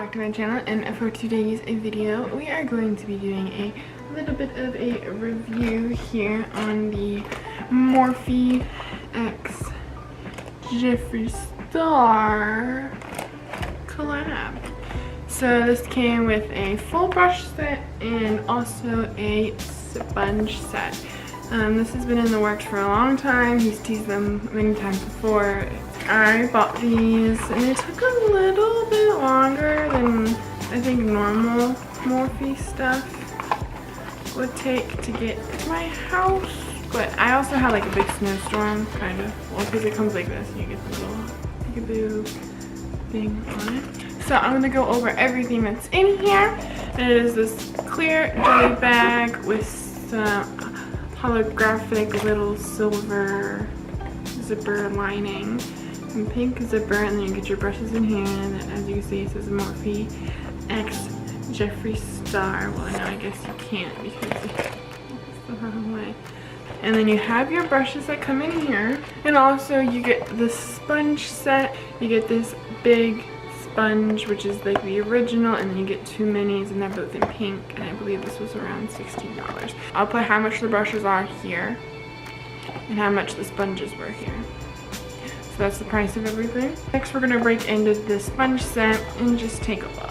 back to my channel, and for today's video we are going to be doing a little bit of a review here on the Morphe x Jeffree Star collab. So this came with a full brush set and also a sponge set. This has been in the works for a long time. He's teased them many times before. I bought these and it took a little bit longer than I think normal Morphe stuff would take to get to my house. But I also had like a big snowstorm, kind of. Well, because it comes like this, you get the little peekaboo thing on it. So I'm gonna go over everything that's in here. And it is this clear jelly bag with some holographic little silver zipper lining and pink zipper, and then you get your brushes in here, and then, as you can see, it says Morphe x Jeffree Star. Well, no, I guess you can't because it's the wrong way. And then you have your brushes that come in here, and also you get the sponge set. You get this big sponge, which is like the original, and then you get two minis, and they're both in pink, and I believe this was around $16. I'll put how much the brushes are here and how much the sponges were here. So that's the price of everything. Next we're going to break into the sponge set and just take a look.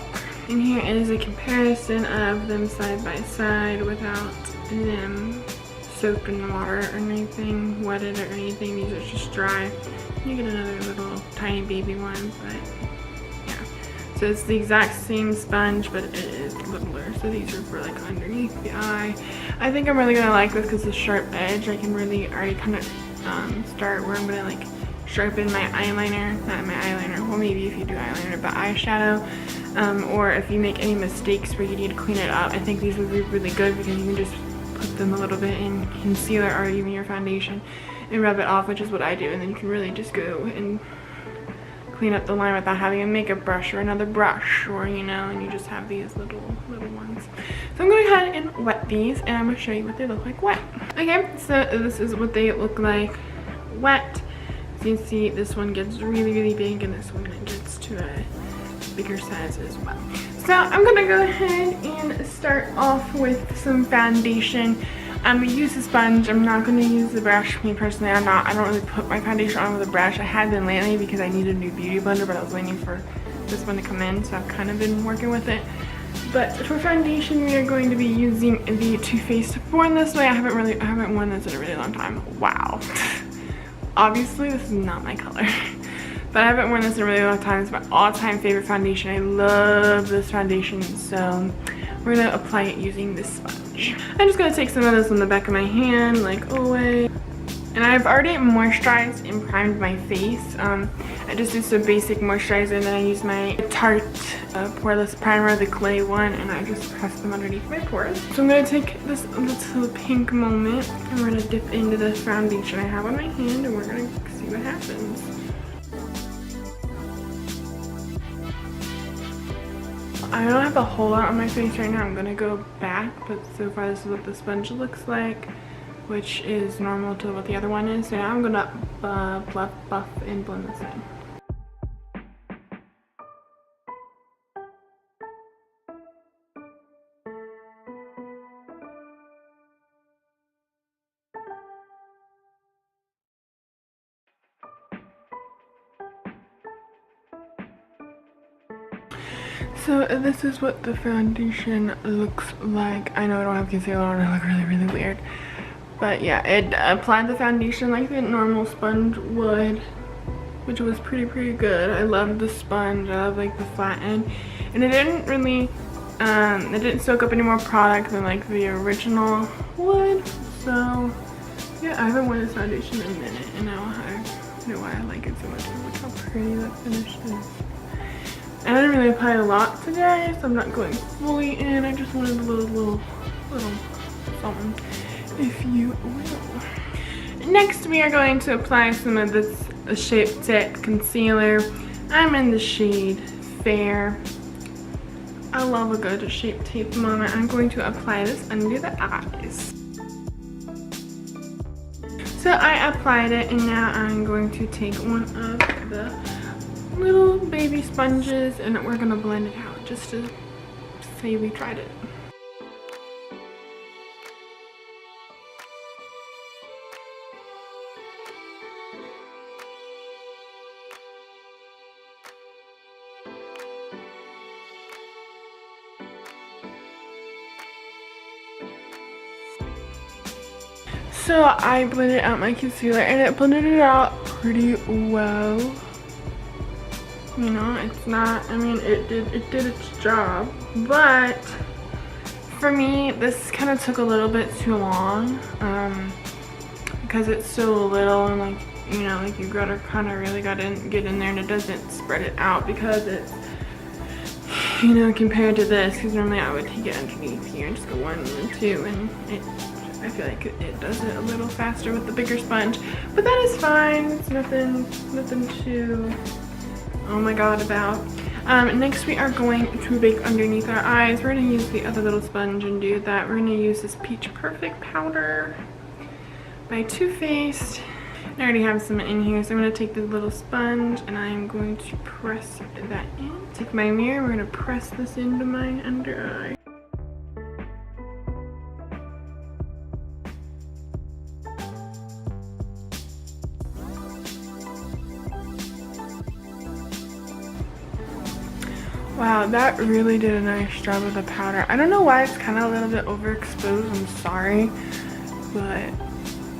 And here is a comparison of them side by side without them soaked in water or anything, wetted or anything. These are just dry. You get another little tiny baby one, but yeah. So it's the exact same sponge, but it is littler. So these are for like underneath the eye. I think I'm really gonna like this because the sharp edge, I can really already kind of start where I'm gonna like sharpen my eyeliner, not my eyeliner, well maybe if you do eyeliner, but eyeshadow, or if you make any mistakes where you need to clean it up. I think these would be really good because you can just put them a little bit in concealer or even your foundation and rub it off, which is what I do, and then you can really just go and clean up the line without having a makeup brush or another brush, or you know, and you just have these little ones. So I'm going to go ahead and wet these, and I'm going to show you what they look like wet. Okay, so this is what they look like wet. As you can see, this one gets really big, and this one gets to a bigger size as well. So I'm gonna go ahead and start off with some foundation. I'm gonna use a sponge. I'm not gonna use the brush. Me personally, I don't really put my foundation on with a brush. I had been lately because I needed a new beauty blender, but I was waiting for this one to come in, so I've kind of been working with it. But for foundation, we are going to be using the Too Faced Born This Way. I haven't worn this in a really long time. Wow. Obviously, this is not my color. But I haven't worn this in a really long time. It's my all-time favorite foundation. I love this foundation, so we're gonna apply it using this sponge. I'm just gonna take some of this on the back of my hand, like always. And I've already moisturized and primed my face. I just did some basic moisturizer, and then I used my Tarte poreless primer, the clay one, and I just pressed them underneath my pores. So I'm gonna take this little pink moment, and we're gonna dip into the foundation I have on my hand, and we're gonna see what happens. I don't have a whole lot on my face right now. I'm gonna go back, but so far this is what the sponge looks like, which is normal to what the other one is. So now I'm gonna buff and blend this in. So this is what the foundation looks like. I know I don't have concealer on, I look really weird. But yeah, it applied the foundation like the normal sponge would, which was pretty good. I love the sponge, I love like the flat end. And it didn't really, it didn't soak up any more product than like the original would. So yeah, I haven't worn this foundation in a minute, and now I know why I like it so much. Look how pretty that finish is. I didn't really apply a lot today, so I'm not going fully in. I just wanted a little something, if you will. Next, we are going to apply some of this Shape Tape concealer. I'm in the shade Fair. I love a good Shape Tape moment. I'm going to apply this under the eyes. So I applied it, and now I'm going to take one of the little baby sponges, and we're gonna blend it out. just to say we tried it. So I blended out my concealer and it blended it out pretty well. You know, it's not, I mean, it did its job, but for me, this kind of took a little bit too long, because it's so little and like, you know, like you gotta kind of really gotta get in there and it doesn't spread it out because it's, you know, compared to this, because normally I would take it underneath here and just go 1 and 2, and I feel like it does it a little faster with the bigger sponge, but that is fine. It's nothing too, oh my god, about. Next we are going to bake underneath our eyes. We're going to use the other little sponge and do that. We're going to use this Peach Perfect powder by Too Faced. I already have some in here, so I'm going to take the little sponge and I'm going to press that in. Take my mirror, we're going to press this into my under eye. Wow, that really did a nice job with the powder. I don't know why it's kind of a little bit overexposed, I'm sorry, but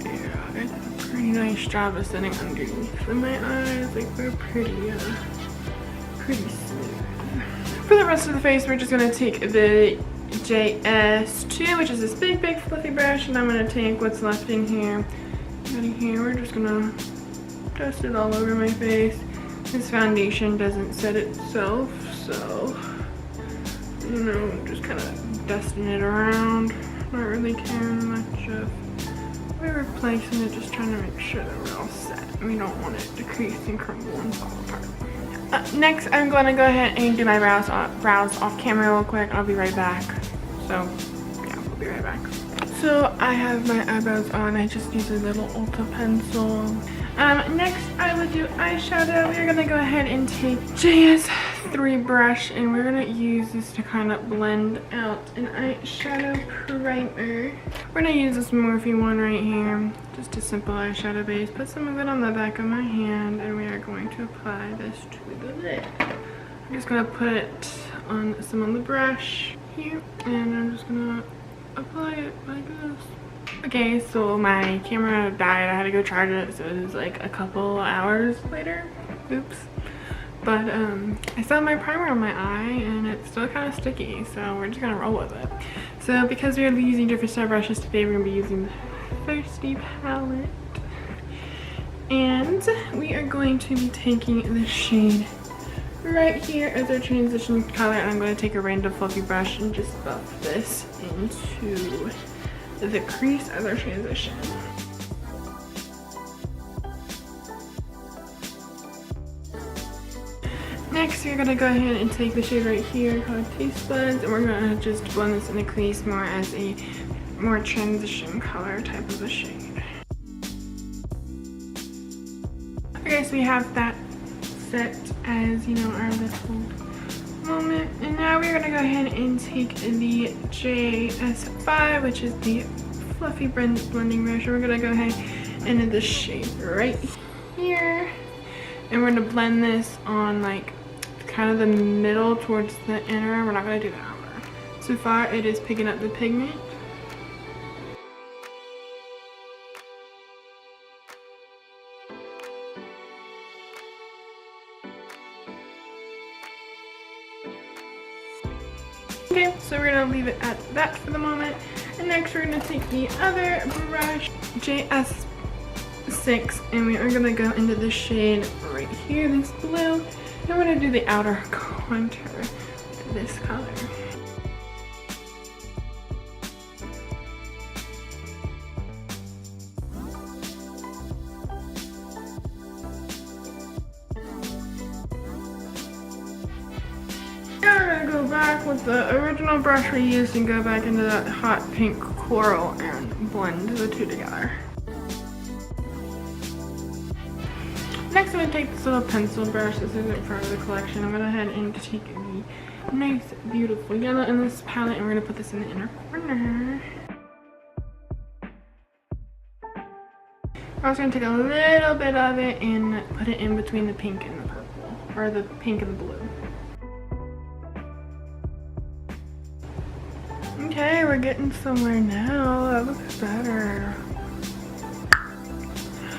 yeah, it did a pretty nice job of sitting underneath in my eyes. Like, they're pretty smooth. For the rest of the face, we're just gonna take the JS2, which is this big fluffy brush, and I'm gonna take what's left in here. We're just gonna dust it all over my face. This foundation doesn't set itself, so, you know, just kind of dusting it around. Not really caring much of where we're placing it, just trying to make sure that we're all set. We don't want it to crease and crumble and fall apart. Next, I'm going to go ahead and do my brows off camera real quick. I'll be right back. So, yeah, we'll be right back. So, I have my eyebrows on. I just use a little Ulta pencil. Next I would do eyeshadow. We're gonna go ahead and take JS3 brush and we're gonna use this to kind of blend out an eyeshadow primer. We're gonna use this Morphe one right here, just a simple eyeshadow base. Put some of it on the back of my hand and we are going to apply this to the lid. I'm just gonna put it on some on the brush here and I'm just gonna apply it like this. Okay, so my camera died. I had to go charge it, so it was like a couple hours later. Oops. But I still have my primer on my eye and it's still kind of sticky, so we're just gonna roll with it. So because we're using Jeffree Star brushes today, we're gonna be using the Thirsty palette. And we are going to be taking the shade right here as our transition color, and I'm going to take a random fluffy brush and just buff this into the crease as our transition. Next, we're gonna go ahead and take the shade right here called Taste Buds, and we're gonna just blend this in the crease more as a more transition color type of a shade. Okay, so we have that set as, you know, our little moment, and now we're gonna go ahead and take the JS5, which is the fluffy blending brush, and we're gonna go ahead and in the shade right here, and we're gonna blend this on like kind of the middle towards the inner. We're not gonna do the outer. So far it is picking up the pigment. Okay, so we're gonna leave it at that for the moment. And next we're gonna take the other brush, JS6, and we are gonna go into the shade right here, this blue. And we're gonna do the outer contour with this color. Go back with the original brush we used and go back into that hot pink coral and blend the two together. Next I'm going to take this little pencil brush. This isn't part of the collection. I'm going to go ahead and take the nice, beautiful yellow in this palette, and we're gonna put this in the inner corner. I was gonna take a little bit of it and put it in between the pink and the purple, or the pink and the blue. Okay, we're getting somewhere now. That looks better.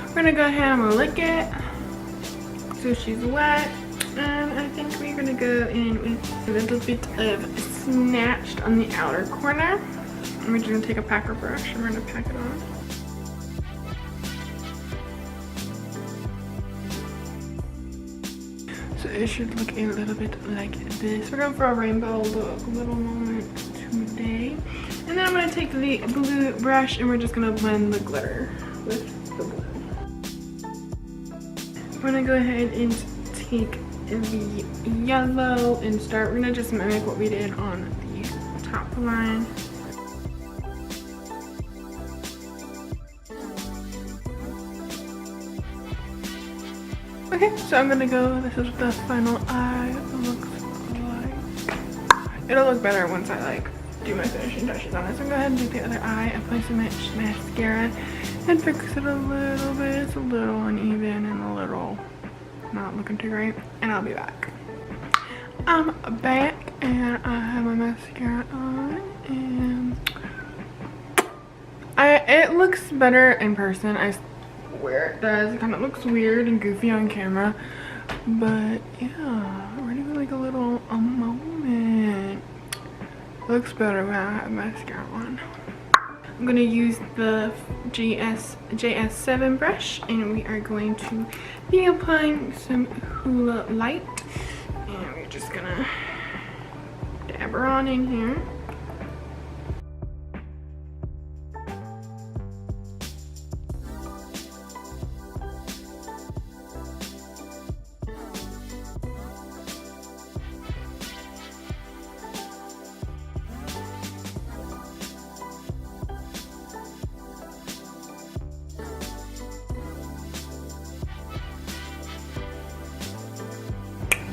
We're gonna go ahead and lick it so she's wet. And I think we're gonna go in with a little bit of Snatched on the outer corner. And we're just gonna take a packer brush and we're gonna pack it on. So it should look a little bit like this. We're going for a rainbow look, little moment today. And then I'm gonna take the blue brush and we're just gonna blend the glitter with the blue. I'm gonna go ahead and take the yellow and start. We're gonna just mimic what we did on the top line. Okay, so I'm gonna go, this is what the final eye looks like. It'll look better once I like do my finishing touches on it. So I'm gonna go ahead and do the other eye, apply some mascara and fix it a little bit. It's a little uneven and a little not looking too great, and I'll be back. I'm back and I have my mascara on, and it looks better in person. I swear it does. It kind of looks weird and goofy on camera, but yeah, we're doing like a little moment. Looks better when I have mascara on. I'm gonna use the JS7 brush, and we are going to be applying some Hula Light, and we're just gonna dab her on in here.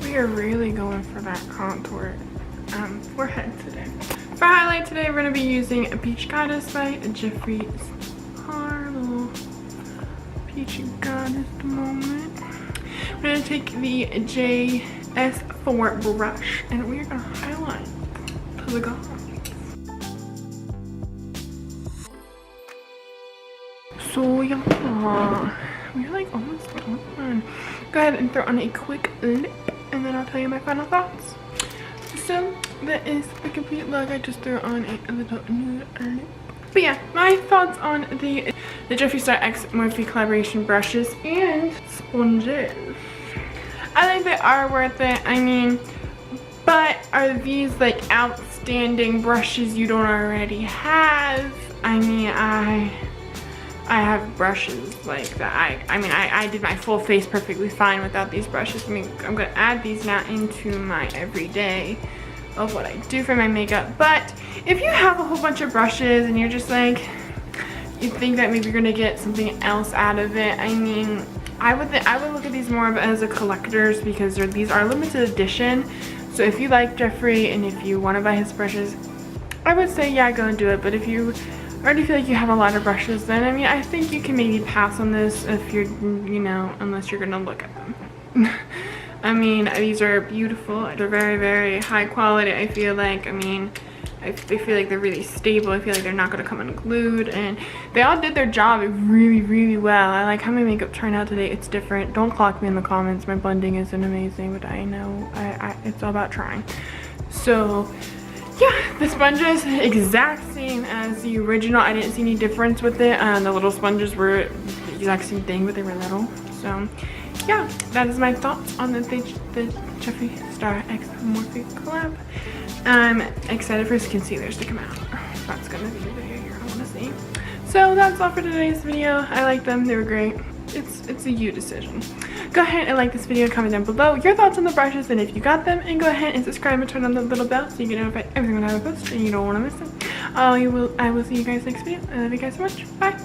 We are really going for that contour forehead today. For highlight today, we're going to be using a Peach Goddess by Jeffree Star. Little Peachy Goddess moment. We're going to take the JS4 brush and we are going to highlight to the gods. So yeah, we're like almost done. Go ahead and throw on a quick lip, and then I'll tell you my final thoughts. So that is the complete look. I just threw on a little nude lip. But yeah, my thoughts on the Jeffree Star X Morphe collaboration brushes and sponges. I think they are worth it. I mean, but are these like outstanding brushes you don't already have? I mean, I have brushes like that. I did my full face perfectly fine without these brushes. I mean, I'm gonna add these now into my everyday of what I do for my makeup. But if you have a whole bunch of brushes and you're just like, you think that maybe you're gonna get something else out of it, I mean, I would look at these more as a collector's, because these are limited edition. So if you like Jeffree and if you want to buy his brushes, I would say yeah, go and do it. But if you already feel like you have a lot of brushes, then I mean, I think you can maybe pass on this if you're, you know, unless you're gonna look at them. I mean, these are beautiful. They're very, very high quality. I feel like, I mean, I feel like they're really stable. I feel like they're not gonna come unglued, and they all did their job really, really well. I like how my makeup turned out today. It's different. Don't clock me in the comments. My blending isn't amazing, but I know it's all about trying. So yeah, the sponges exact same as the original. I didn't see any difference with it. The little sponges were the exact same thing, but they were little. So yeah, that is my thoughts on the Jeffree Star X Morphe collab. I'm excited for his concealers to come out. That's gonna be the video you're gonna wanna see. So that's all for today's video. I like them, they were great. It's a you decision. Go ahead and like this video, comment down below your thoughts on the brushes and if you got them, and go ahead and subscribe and turn on the little bell so you get notified every time I post and you don't want to miss it. I will see you guys next video. I love you guys so much. Bye.